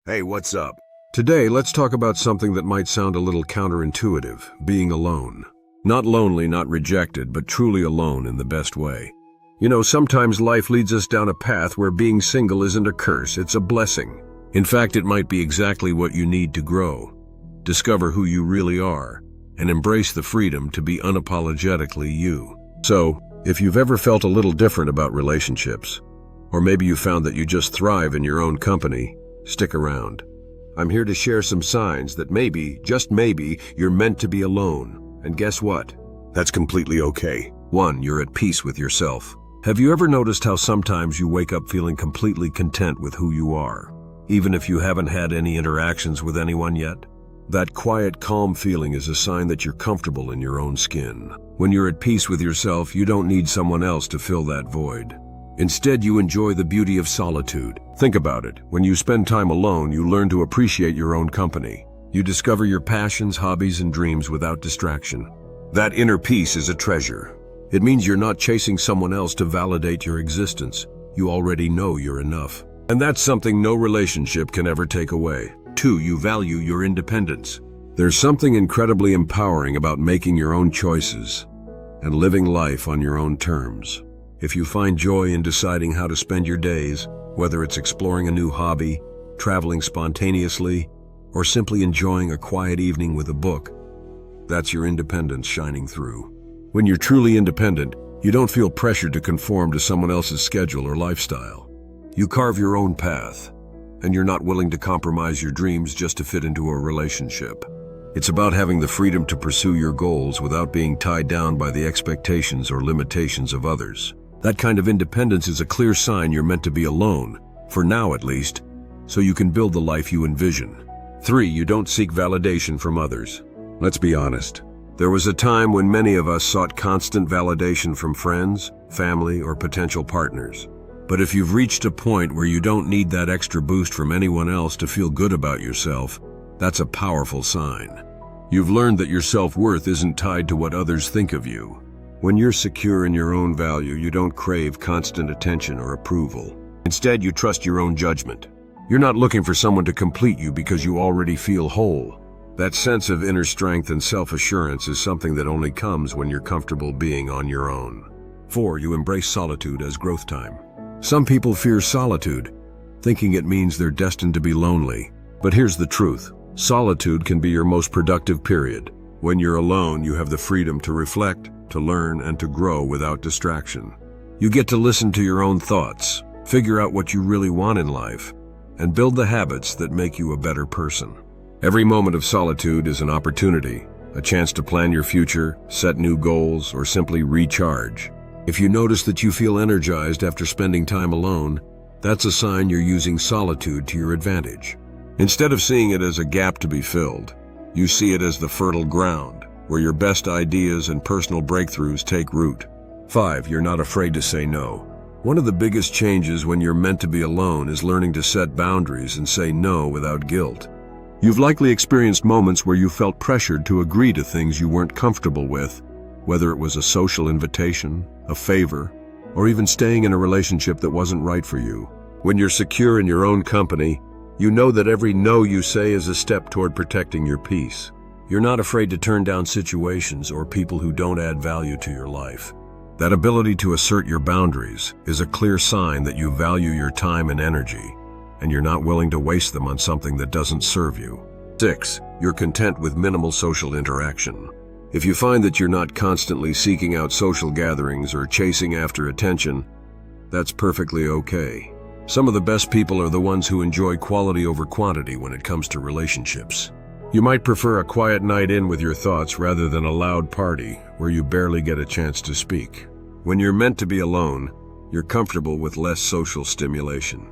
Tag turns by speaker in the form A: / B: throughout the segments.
A: Hey, what's up? Today, let's talk about something that might sound a little counterintuitive, being alone. Not lonely, not rejected, but truly alone in the best way. You know, sometimes life leads us down a path where being single isn't a curse, it's a blessing. In fact, it might be exactly what you need to grow. Discover who you really are, and embrace the freedom to be unapologetically you. So, if you've ever felt a little different about relationships, or maybe you found that you just thrive in your own company, stick around. I'm here to share some signs that maybe, just maybe, you're meant to be alone. And guess what? That's completely okay. 1. You're at peace with yourself. Have you ever noticed how sometimes you wake up feeling completely content with who you are, even if you haven't had any interactions with anyone yet? That quiet, calm feeling is a sign that you're comfortable in your own skin. When you're at peace with yourself, you don't need someone else to fill that void. Instead, you enjoy the beauty of solitude. Think about it. When you spend time alone, you learn to appreciate your own company. You discover your passions, hobbies, and dreams without distraction. That inner peace is a treasure. It means you're not chasing someone else to validate your existence. You already know you're enough. And that's something no relationship can ever take away. 2. You value your independence. There's something incredibly empowering about making your own choices and living life on your own terms. If you find joy in deciding how to spend your days, whether it's exploring a new hobby, traveling spontaneously, or simply enjoying a quiet evening with a book, that's your independence shining through. When you're truly independent, you don't feel pressured to conform to someone else's schedule or lifestyle. You carve your own path, and you're not willing to compromise your dreams just to fit into a relationship. It's about having the freedom to pursue your goals without being tied down by the expectations or limitations of others. That kind of independence is a clear sign you're meant to be alone, for now at least, so you can build the life you envision. 3. You don't seek validation from others. Let's be honest. There was a time when many of us sought constant validation from friends, family, or potential partners. But if you've reached a point where you don't need that extra boost from anyone else to feel good about yourself, that's a powerful sign. You've learned that your self-worth isn't tied to what others think of you. When you're secure in your own value, you don't crave constant attention or approval. Instead, you trust your own judgment. You're not looking for someone to complete you because you already feel whole. That sense of inner strength and self-assurance is something that only comes when you're comfortable being on your own. 4. You embrace solitude as growth time. Some people fear solitude, thinking it means they're destined to be lonely. But here's the truth. Solitude can be your most productive period. When you're alone, you have the freedom to reflect, to learn, and to grow without distraction. You get to listen to your own thoughts, figure out what you really want in life, and build the habits that make you a better person. Every moment of solitude is an opportunity, a chance to plan your future, set new goals, or simply recharge. If you notice that you feel energized after spending time alone, that's a sign you're using solitude to your advantage. Instead of seeing it as a gap to be filled, you see it as the fertile ground where your best ideas and personal breakthroughs take root. 5. You're not afraid to say no. One of the biggest changes when you're meant to be alone is learning to set boundaries and say no without guilt. You've likely experienced moments where you felt pressured to agree to things you weren't comfortable with, whether it was a social invitation, a favor, or even staying in a relationship that wasn't right for you. When you're secure in your own company, you know that every no you say is a step toward protecting your peace. You're not afraid to turn down situations or people who don't add value to your life. That ability to assert your boundaries is a clear sign that you value your time and energy, and you're not willing to waste them on something that doesn't serve you. 6. You're content with minimal social interaction. If you find that you're not constantly seeking out social gatherings or chasing after attention, that's perfectly okay. Some of the best people are the ones who enjoy quality over quantity when it comes to relationships. You might prefer a quiet night in with your thoughts rather than a loud party where you barely get a chance to speak. When you're meant to be alone, you're comfortable with less social stimulation.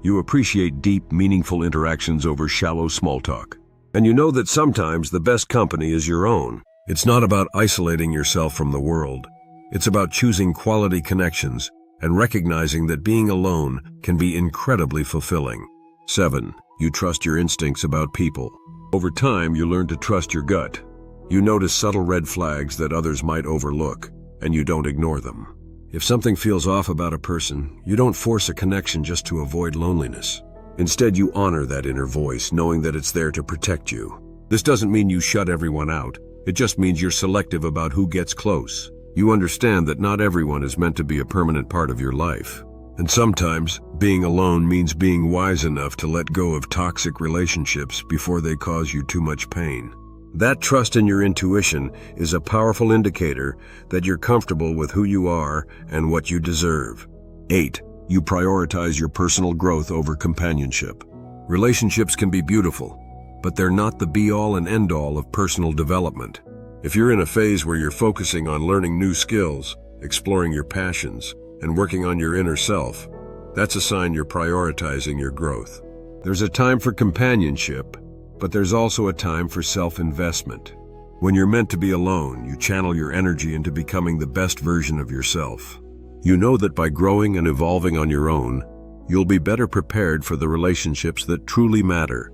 A: You appreciate deep, meaningful interactions over shallow small talk. And you know that sometimes the best company is your own. It's not about isolating yourself from the world. It's about choosing quality connections and recognizing that being alone can be incredibly fulfilling. 7. You trust your instincts about people. Over time, you learn to trust your gut. You notice subtle red flags that others might overlook, and you don't ignore them. If something feels off about a person, you don't force a connection just to avoid loneliness. Instead, you honor that inner voice, knowing that it's there to protect you. This doesn't mean you shut everyone out. It just means you're selective about who gets close. You understand that not everyone is meant to be a permanent part of your life. And sometimes, being alone means being wise enough to let go of toxic relationships before they cause you too much pain. That trust in your intuition is a powerful indicator that you're comfortable with who you are and what you deserve. 8. You prioritize your personal growth over companionship. Relationships can be beautiful, but they're not the be-all and end-all of personal development. If you're in a phase where you're focusing on learning new skills, exploring your passions, and working on your inner self, that's a sign you're prioritizing your growth. There's a time for companionship, but there's also a time for self-investment. When you're meant to be alone, you channel your energy into becoming the best version of yourself. You know that by growing and evolving on your own, you'll be better prepared for the relationships that truly matter,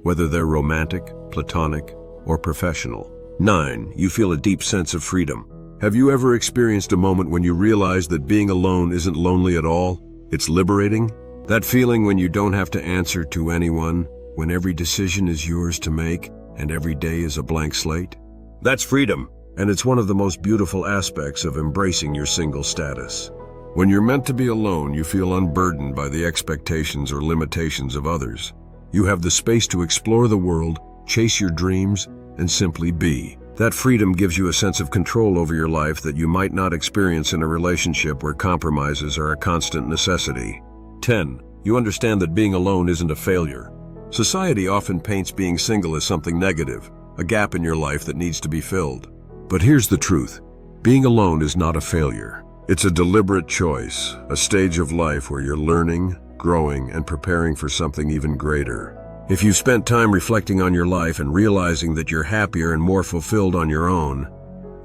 A: whether they're romantic, platonic, or professional. 9. You feel a deep sense of freedom. Have you ever experienced a moment when you realize that being alone isn't lonely at all? It's liberating? That feeling when you don't have to answer to anyone, when every decision is yours to make, and every day is a blank slate? That's freedom, and it's one of the most beautiful aspects of embracing your single status. When you're meant to be alone, you feel unburdened by the expectations or limitations of others. You have the space to explore the world, chase your dreams, and simply be. That freedom gives you a sense of control over your life that you might not experience in a relationship where compromises are a constant necessity. 10. You understand that being alone isn't a failure. Society often paints being single as something negative, a gap in your life that needs to be filled. But here's the truth. Being alone is not a failure. It's a deliberate choice, a stage of life where you're learning, growing, and preparing for something even greater. If you've spent time reflecting on your life and realizing that you're happier and more fulfilled on your own,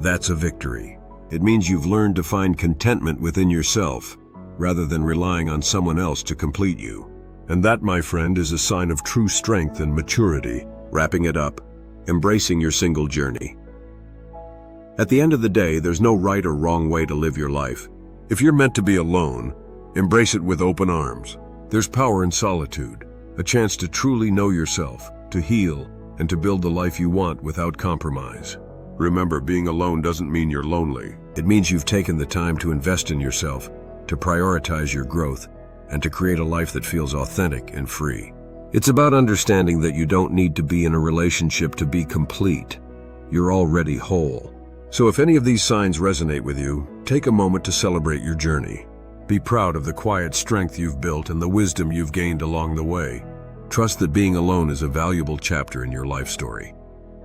A: that's a victory. It means you've learned to find contentment within yourself, rather than relying on someone else to complete you. And that, my friend, is a sign of true strength and maturity. Wrapping it up, embracing your single journey. At the end of the day, there's no right or wrong way to live your life. If you're meant to be alone, embrace it with open arms. There's power in solitude. A chance to truly know yourself, to heal, and to build the life you want without compromise. Remember, being alone doesn't mean you're lonely. It means you've taken the time to invest in yourself, to prioritize your growth, and to create a life that feels authentic and free. It's about understanding that you don't need to be in a relationship to be complete. You're already whole. So if any of these signs resonate with you, take a moment to celebrate your journey. Be proud of the quiet strength you've built and the wisdom you've gained along the way. Trust that being alone is a valuable chapter in your life story.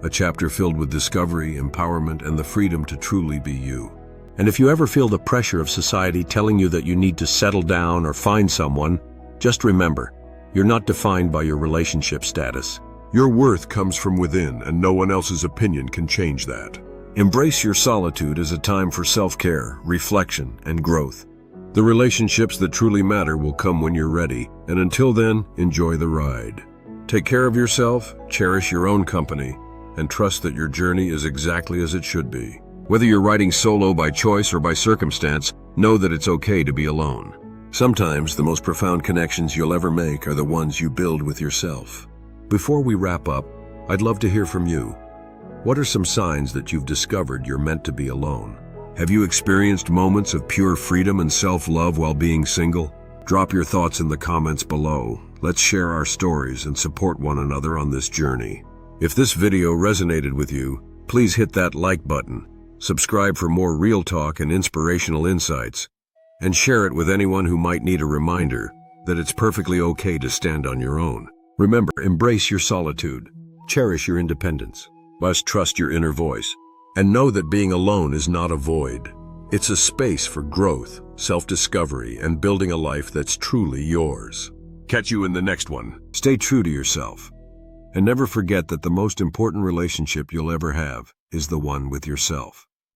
A: A chapter filled with discovery, empowerment, and the freedom to truly be you. And if you ever feel the pressure of society telling you that you need to settle down or find someone, just remember, you're not defined by your relationship status. Your worth comes from within, and no one else's opinion can change that. Embrace your solitude as a time for self-care, reflection, and growth. The relationships that truly matter will come when you're ready, and until then, enjoy the ride. Take care of yourself, cherish your own company, and trust that your journey is exactly as it should be. Whether you're riding solo by choice or by circumstance, know that it's okay to be alone. Sometimes the most profound connections you'll ever make are the ones you build with yourself. Before we wrap up, I'd love to hear from you. What are some signs that you've discovered you're meant to be alone? Have you experienced moments of pure freedom and self-love while being single? Drop your thoughts in the comments below. Let's share our stories and support one another on this journey. If this video resonated with you, please hit that like button, subscribe for more real talk and inspirational insights, and share it with anyone who might need a reminder that it's perfectly okay to stand on your own. Remember, embrace your solitude, cherish your independence, must trust your inner voice, and know that being alone is not a void. It's a space for growth, self-discovery, and building a life that's truly yours. Catch you in the next one. Stay true to yourself. And never forget that the most important relationship you'll ever have is the one with yourself.